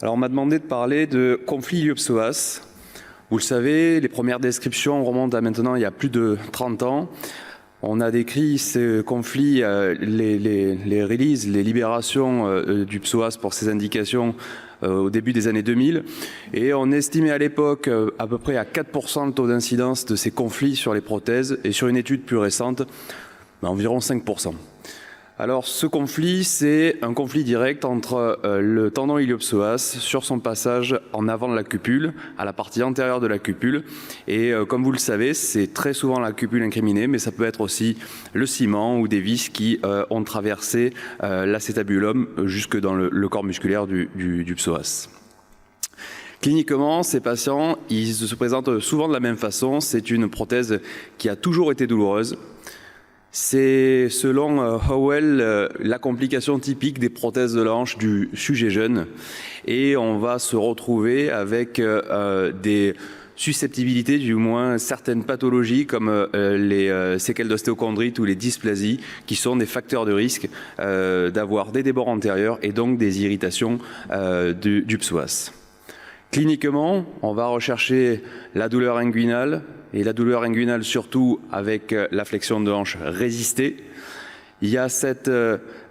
Alors, on m'a demandé de parler de conflit iliopsoas. Vous le savez, les premières descriptions remontent à maintenant il y a plus de 30 ans. On a décrit ce conflit, les releases, les libérations du psoas pour ces indications au début des années 2000. Et on estimait à l'époque à peu près à 4% le taux d'incidence de ces conflits sur les prothèses. Et sur une étude plus récente, environ 5%. Alors ce conflit, c'est un conflit direct entre le tendon iliopsoas sur son passage en avant de la cupule, à la partie antérieure de la cupule. Et comme vous le savez, c'est très souvent la cupule incriminée, mais ça peut être aussi le ciment ou des vis qui ont traversé l'acétabulum jusque dans le corps musculaire du psoas. Cliniquement, ces patients, ils se présentent souvent de la même façon. C'est une prothèse qui a toujours été douloureuse. C'est, selon Howell, la complication typique des prothèses de la hanche du sujet jeune. Et on va se retrouver avec des susceptibilités, du moins certaines pathologies comme les séquelles d'ostéochondrite ou les dysplasies, qui sont des facteurs de risque d'avoir des débords antérieurs et donc des irritations du psoas. Cliniquement, on va rechercher la douleur inguinale, et la douleur inguinale surtout avec la flexion de hanche résistée. Il y a cette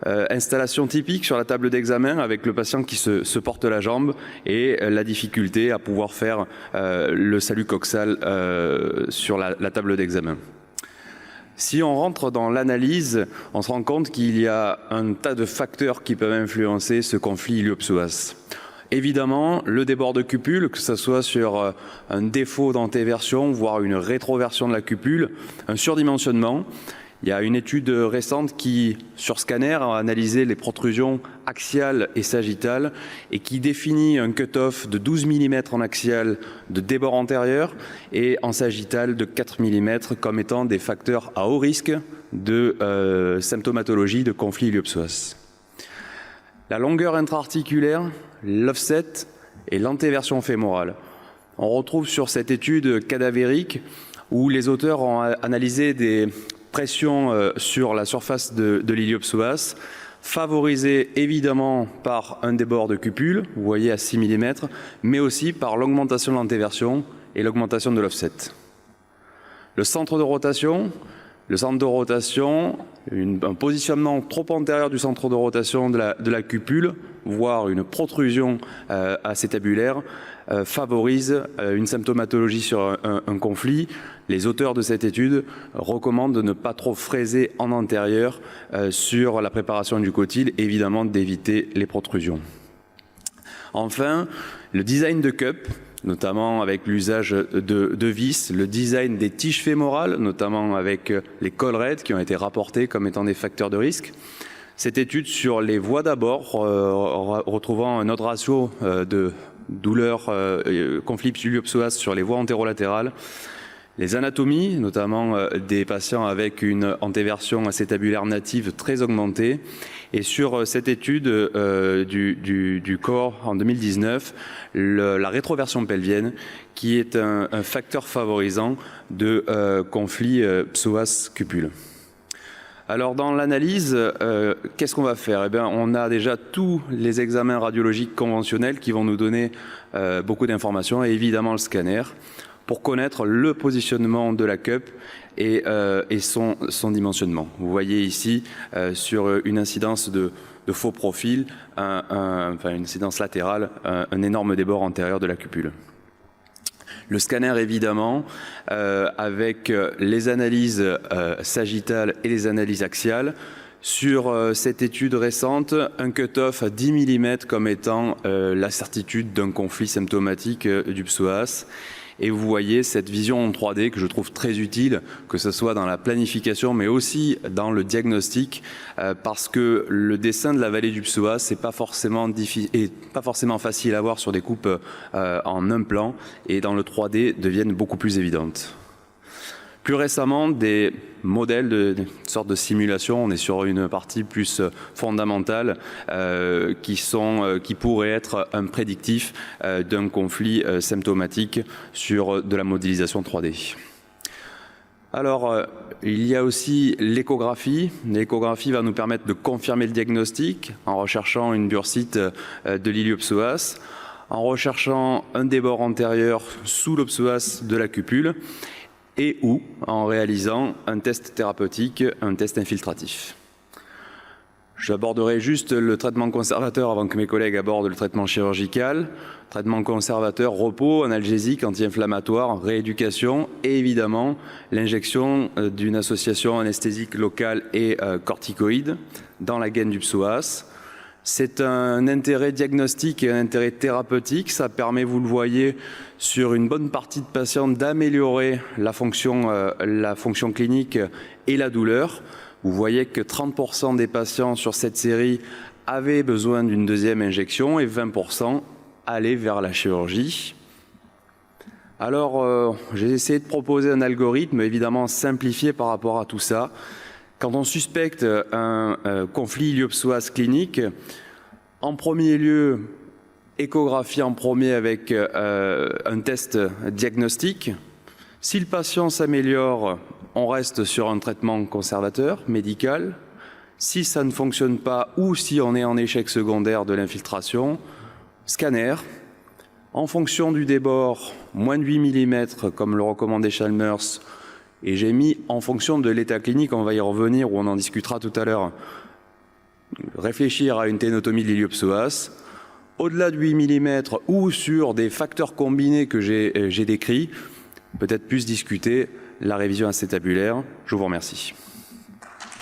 installation typique sur la table d'examen avec le patient qui se porte la jambe et la difficulté à pouvoir faire le salut coxal sur la table d'examen. Si on rentre dans l'analyse, on se rend compte qu'il y a un tas de facteurs qui peuvent influencer ce conflit iliopsoas. Évidemment, le débord de cupule, que ce soit sur un défaut d'antéversion, voire une rétroversion de la cupule, un surdimensionnement. Il y a une étude récente qui, sur scanner, a analysé les protrusions axiales et sagittales et qui définit un cut-off de 12 mm en axial de débord antérieur et en sagittal de 4 mm comme étant des facteurs à haut risque de symptomatologie de conflit iliopsoas. La longueur intra-articulaire, l'offset et l'antéversion fémorale. On retrouve sur cette étude cadavérique où les auteurs ont analysé des pressions sur la surface de l'iliopsoas, favorisées évidemment par un débord de cupule, vous voyez à 6 mm, mais aussi par l'augmentation de l'antéversion et l'augmentation de l'offset. Le centre de rotation, un positionnement trop antérieur du centre de rotation de la cupule, voire une protrusion acétabulaire, favorise une symptomatologie sur un conflit. Les auteurs de cette étude recommandent de ne pas trop fraiser en antérieur sur la préparation du cotyle, évidemment d'éviter les protrusions. Enfin, le design de cup, notamment avec l'usage de vis, le design des tiges fémorales, notamment avec les collerets qui ont été rapportés comme étant des facteurs de risque. Cette étude sur les voies d'abord, retrouvant un autre ratio de douleur conflit iliopsoas sur les voies antérolatérales, les anatomies, notamment des patients avec une antéversion acétabulaire native très augmentée. Et sur cette étude du corps en 2019, la rétroversion pelvienne, qui est un facteur favorisant de conflit psoas-cupule. Alors dans l'analyse, qu'est-ce qu'on va faire? Eh bien, on a déjà tous les examens radiologiques conventionnels qui vont nous donner beaucoup d'informations et évidemment le scanner pour connaître le positionnement de la cup et son dimensionnement. Vous voyez ici sur une incidence de faux profil, une incidence latérale, un énorme débord antérieur de la cupule. Le scanner, évidemment, avec les analyses sagittales et les analyses axiales. Sur cette étude récente, un cut-off à 10 mm comme étant la certitude d'un conflit symptomatique du psoas. Et vous voyez cette vision en 3D que je trouve très utile, que ce soit dans la planification, mais aussi dans le diagnostic, parce que le dessin de la vallée du psoas n'est pas forcément facile à voir sur des coupes en un plan, et dans le 3D deviennent beaucoup plus évidentes. Plus récemment, des modèles de sorte de simulation, on est sur une partie plus fondamentale qui pourrait être un prédictif d'un conflit symptomatique sur de la modélisation 3D. Alors, il y a aussi l'échographie. L'échographie va nous permettre de confirmer le diagnostic en recherchant une bursite de l'iliopsoas, en recherchant un débord antérieur sous l'opsoas de la cupule et ou en réalisant un test thérapeutique, un test infiltratif. J'aborderai juste le traitement conservateur avant que mes collègues abordent le traitement chirurgical. Traitement conservateur, repos, analgésique, anti-inflammatoire, rééducation et évidemment l'injection d'une association anesthésique locale et corticoïde dans la gaine du psoas. C'est un intérêt diagnostique et un intérêt thérapeutique. Ça permet, vous le voyez, sur une bonne partie de patients d'améliorer la fonction clinique et la douleur. Vous voyez que 30% des patients sur cette série avaient besoin d'une deuxième injection et 20% allaient vers la chirurgie. Alors, j'ai essayé de proposer un algorithme évidemment simplifié par rapport à tout ça. Quand on suspecte un conflit iliopsoas clinique, en premier lieu, échographie en premier avec un test diagnostique. Si le patient s'améliore, on reste sur un traitement conservateur, médical. Si ça ne fonctionne pas ou si on est en échec secondaire de l'infiltration, scanner. En fonction du débord, moins de 8 mm, comme le recommandait Chalmers, et j'ai mis en fonction de l'état clinique, on va y revenir ou on en discutera tout à l'heure, réfléchir à une ténotomie de l'iliopsoas. Au-delà de 8 mm ou sur des facteurs combinés que j'ai décrits, peut-être plus discuter la révision acétabulaire. Je vous remercie.